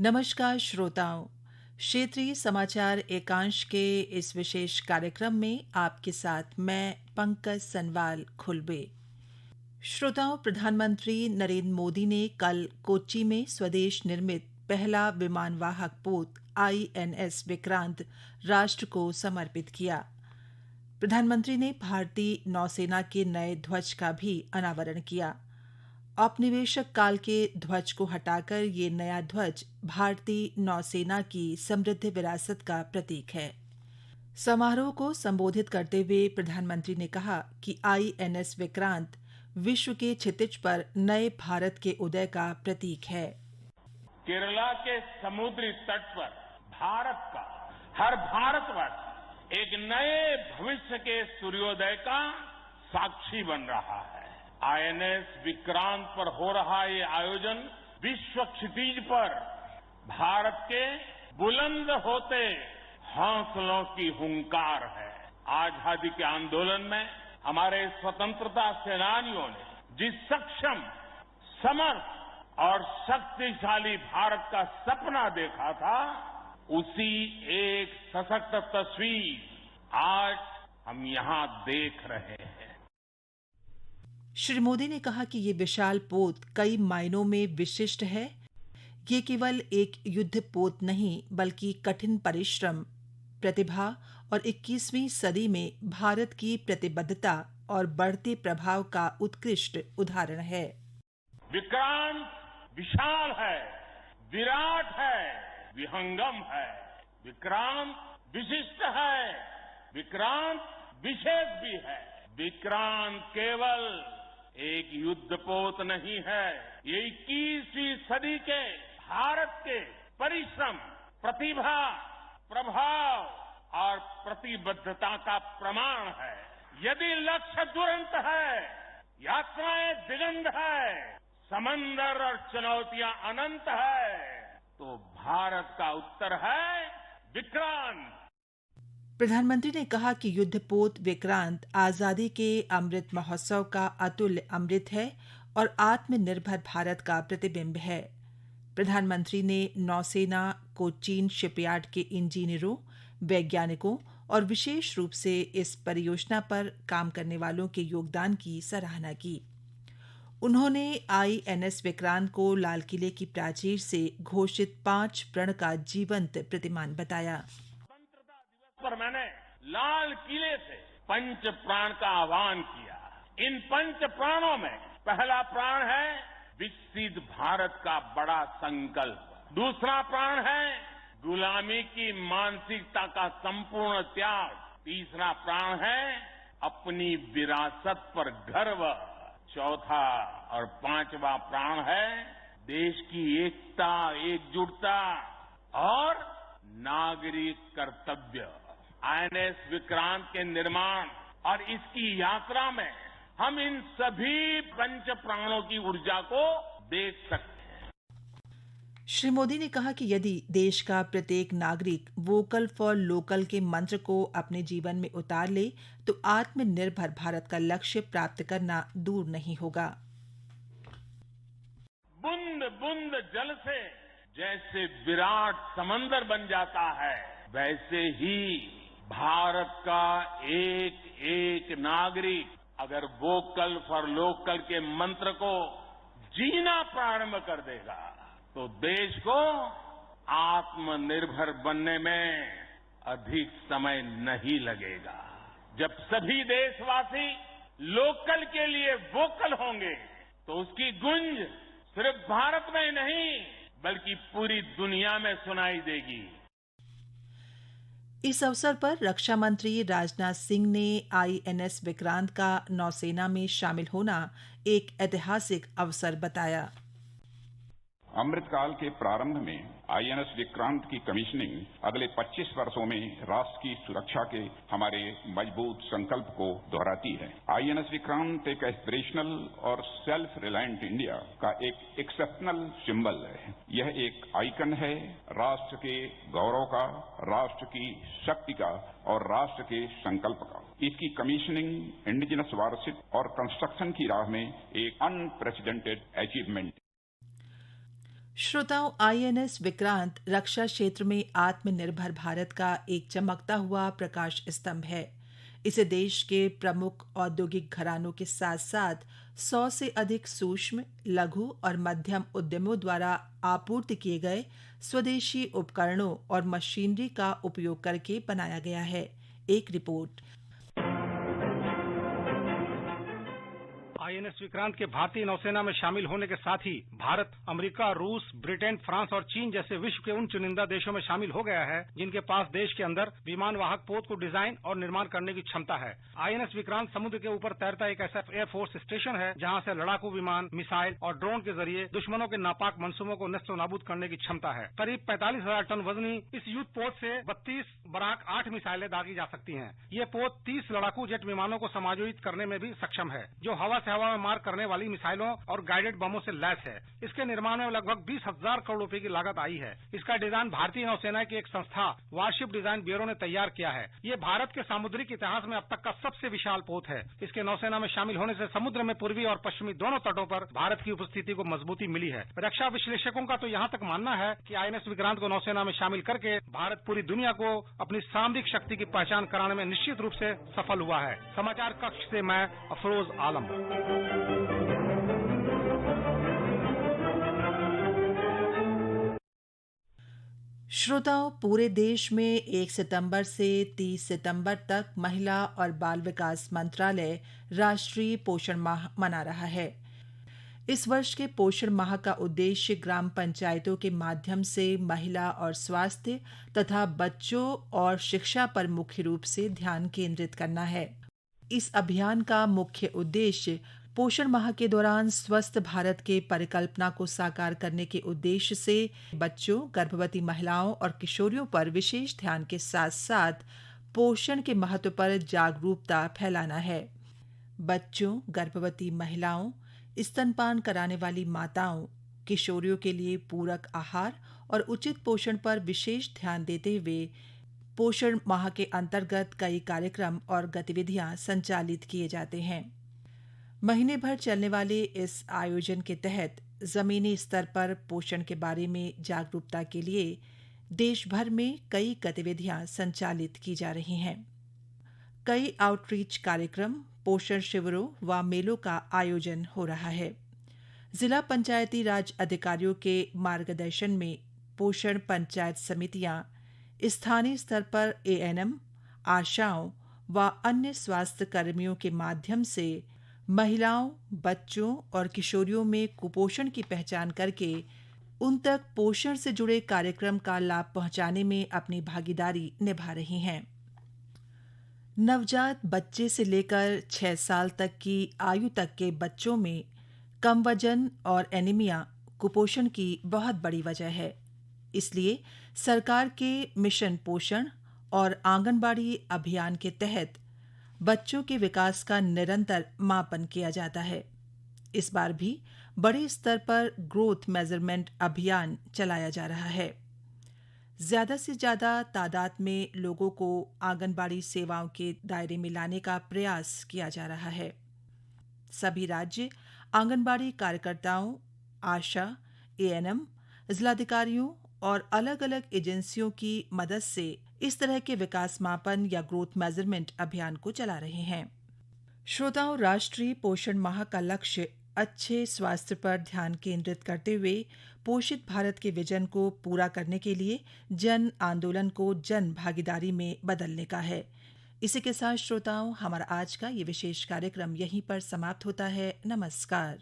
नमस्कार श्रोताओं, क्षेत्रीय समाचार एकांश के इस विशेष कार्यक्रम में आपके साथ मैं पंकज सनवाल खुलबे। श्रोताओं, प्रधानमंत्री नरेंद्र मोदी ने कल कोच्चि में स्वदेश निर्मित पहला विमानवाहक पोत INS विक्रांत राष्ट्र को समर्पित किया। प्रधानमंत्री ने भारतीय नौसेना के नए ध्वज का भी अनावरण किया। औपनिवेशिक काल के ध्वज को हटाकर ये नया ध्वज भारतीय नौसेना की समृद्ध विरासत का प्रतीक है। समारोह को संबोधित करते हुए प्रधानमंत्री ने कहा कि INS विक्रांत विश्व के क्षितिज पर नए भारत के उदय का प्रतीक है। केरला के समुद्री तट पर भारत का हर भारतवासी एक नए भविष्य के सूर्योदय का साक्षी बन रहा है। INS विक्रांत पर हो रहा ये आयोजन विश्व क्षितिज पर भारत के बुलंद होते हौसलों की हुंकार है। आजादी के आंदोलन में हमारे स्वतंत्रता सेनानियों ने जिस सक्षम, समर्थ और शक्तिशाली भारत का सपना देखा था, उसी एक सशक्त तस्वीर आज हम यहां देख रहे हैं। श्री मोदी ने कहा कि ये विशाल पोत कई मायनों में विशिष्ट है। ये केवल एक युद्ध पोत नहीं, बल्कि कठिन परिश्रम, प्रतिभा और 21वीं सदी में भारत की प्रतिबद्धता और बढ़ते प्रभाव का उत्कृष्ट उदाहरण है। विक्रांत विशाल है, विराट है, विहंगम है। विक्रांत विशिष्ट है, विक्रांत विशेष भी है। विक्रांत केवल एक युद्धपोत नहीं है, ये 21वीं सदी के भारत के परिश्रम, प्रतिभा, प्रभाव और प्रतिबद्धता का प्रमाण है। यदि लक्ष्य दुरंत है, यात्राएं दिगंत है, समंदर और चुनौतियां अनंत है, तो भारत का उत्तर है विक्रांत। प्रधानमंत्री ने कहा कि युद्धपोत विक्रांत आजादी के अमृत महोत्सव का अतुल्य अमृत है और आत्मनिर्भर भारत का प्रतिबिंब है। प्रधानमंत्री ने नौसेना, कोचीन शिपयार्ड के इंजीनियरों, वैज्ञानिकों और विशेष रूप से इस परियोजना पर काम करने वालों के योगदान की सराहना की। उन्होंने INS विक्रांत को लाल किले की प्राचीर से घोषित 5 प्रण का जीवंत प्रतिमान बताया। पर मैंने लाल किले से पंच प्राण का आह्वान किया। इन पंच प्राणों में पहला प्राण है विकसित भारत का बड़ा संकल्प। दूसरा प्राण है गुलामी की मानसिकता का संपूर्ण त्याग। तीसरा प्राण है अपनी विरासत पर गर्व। चौथा और पांचवा प्राण है देश की एकता, एकजुटता और नागरिक कर्तव्य। INS विक्रांत के निर्माण और इसकी यात्रा में हम इन सभी पंच प्राणों की ऊर्जा को देख सकते हैं। श्री मोदी ने कहा कि यदि देश का प्रत्येक नागरिक वोकल फॉर लोकल के मंत्र को अपने जीवन में उतार ले, तो आत्मनिर्भर भारत का लक्ष्य प्राप्त करना दूर नहीं होगा। बूंद बूंद जल से जैसे विराट समंदर बन जाता है, वैसे ही भारत का एक एक नागरिक अगर वोकल फॉर लोकल के मंत्र को जीना प्रारंभ कर देगा, तो देश को आत्मनिर्भर बनने में अधिक समय नहीं लगेगा। जब सभी देशवासी लोकल के लिए वोकल होंगे, तो उसकी गूंज सिर्फ भारत में ही नहीं, बल्कि पूरी दुनिया में सुनाई देगी। इस अवसर पर रक्षा मंत्री राजनाथ सिंह ने INS विक्रांत का नौसेना में शामिल होना एक ऐतिहासिक अवसर बताया। अमृतकाल के प्रारंभ में INS विक्रांत की कमीशनिंग अगले 25 वर्षों में राष्ट्र की सुरक्षा के हमारे मजबूत संकल्प को दोहराती है। INS विक्रांत एक एस्पिरेशनल और सेल्फ रिलायंट इंडिया का एक एक्सेप्शनल सिंबल है। यह एक आइकन है राष्ट्र के गौरव का, राष्ट्र की शक्ति का और राष्ट्र के संकल्प का। इसकी कमीशनिंग इंडिजिनस वारसिप और कंस्ट्रक्शन की राह में एक अनप्रेसिडेंटेड अचीवमेंट। श्रोताओं, आईएनएस विक्रांत रक्षा क्षेत्र में आत्मनिर्भर भारत का एक चमकता हुआ प्रकाश स्तंभ है। इसे देश के प्रमुख औद्योगिक घरानों के साथ साथ 100 से अधिक सूक्ष्म, लघु और मध्यम उद्यमों द्वारा आपूर्ति किए गए स्वदेशी उपकरणों और मशीनरी का उपयोग करके बनाया गया है। एक रिपोर्ट। आईएनएस विक्रांत के भारतीय नौसेना में शामिल होने के साथ ही भारत अमेरिका, रूस, ब्रिटेन, फ्रांस और चीन जैसे विश्व के उन चुनिंदा देशों में शामिल हो गया है जिनके पास देश के अंदर विमान वाहक पोत को डिजाइन और निर्माण करने की क्षमता है। आईएनएस विक्रांत समुद्र के ऊपर तैरता एक ऐसा एयरफोर्स स्टेशन है जहां से लड़ाकू विमान, मिसाइल और ड्रोन के जरिए दुश्मनों के नापाक मंसूबों को नष्ट नाबूद करने की क्षमता है। करीब 45,000 टन वजनी इस युद्ध पोत से 32 बराक 8 मिसाइलें दागी जा सकती हैं। ये पोत 30 लड़ाकू जेट विमानों को समायोजित करने में भी सक्षम है, जो हवा से हवा में मार करने वाली मिसाइलों और गाइडेड बमों से लैस है। इसके निर्माण में लगभग 20,000 करोड़ रुपए की लागत आई है। इसका डिजाइन भारतीय नौसेना की एक संस्था वारशिप डिजाइन ब्यूरो ने तैयार किया है। ये भारत के सामुद्रिक इतिहास में अब तक का सबसे विशाल पोत है। इसके नौसेना में शामिल होने से समुद्र में पूर्वी और पश्चिमी दोनों तटों पर भारत की उपस्थिति को मजबूती मिली है। रक्षा विश्लेषकों का तो यहाँ तक मानना है कि आईएनएस विक्रांत को नौसेना में शामिल करके भारत पूरी दुनिया को अपनी सामरिक शक्ति की पहचान कराने में निश्चित रूप से सफल हुआ है। समाचार कक्ष से मैं अफरोज आलम। श्रोताओं, पूरे देश में 1 सितंबर से 30 सितंबर तक महिला और बाल विकास मंत्रालय राष्ट्रीय पोषण माह मना रहा है। इस वर्ष के पोषण माह का उद्देश्य ग्राम पंचायतों के माध्यम से महिला और स्वास्थ्य तथा बच्चों और शिक्षा पर मुख्य रूप से ध्यान केंद्रित करना है। इस अभियान का मुख्य उद्देश्य पोषण माह के दौरान स्वस्थ भारत के परिकल्पना को साकार करने के उद्देश्य से बच्चों, गर्भवती महिलाओं और किशोरियों पर विशेष ध्यान के साथ साथ पोषण के महत्व पर जागरूकता फैलाना है। बच्चों, गर्भवती महिलाओं, स्तनपान कराने वाली माताओं, किशोरियों के लिए पूरक आहार और उचित पोषण पर विशेष ध्यान देते हुए पोषण माह के अंतर्गत कई कार्यक्रम और गतिविधियां संचालित किए जाते हैं। महीने भर चलने वाले इस आयोजन के तहत जमीनी स्तर पर पोषण के बारे में जागरूकता के लिए देश भर में कई गतिविधियां संचालित की जा रही हैं। कई आउटरीच कार्यक्रम, पोषण शिविरों व मेलों का आयोजन हो रहा है। जिला पंचायती राज अधिकारियों के मार्गदर्शन में पोषण पंचायत समितियां स्थानीय स्तर पर एएनएम, आशाओं व अन्य स्वास्थ्य कर्मियों के माध्यम से महिलाओं, बच्चों और किशोरियों में कुपोषण की पहचान करके उन तक पोषण से जुड़े कार्यक्रम का लाभ पहुंचाने में अपनी भागीदारी निभा रही हैं। नवजात बच्चे से लेकर 6 साल तक की आयु तक के बच्चों में कम वजन और एनीमिया कुपोषण की बहुत बड़ी वजह है। इसलिए सरकार के मिशन पोषण और आंगनबाड़ी अभियान के तहत बच्चों के विकास का निरंतर मापन किया जाता है। इस बार भी बड़े स्तर पर ग्रोथ मेजरमेंट अभियान चलाया जा रहा है। ज्यादा से ज्यादा तादाद में लोगों को आंगनबाड़ी सेवाओं के दायरे में लाने का प्रयास किया जा रहा है। सभी राज्य आंगनबाड़ी कार्यकर्ताओं, आशा, एएनएम, जिलाधिकारियों और अलग-अलग एजेंसियों की मदद से इस तरह के विकास मापन या ग्रोथ मेजरमेंट अभियान को चला रहे हैं। श्रोताओं, राष्ट्रीय पोषण माह का लक्ष्य अच्छे स्वास्थ्य पर ध्यान केंद्रित करते हुए पोषित भारत के विजन को पूरा करने के लिए जन आंदोलन को जन भागीदारी में बदलने का है। इसी के साथ श्रोताओं, हमारा आज का ये विशेष कार्यक्रम यहीं पर समाप्त होता है। नमस्कार।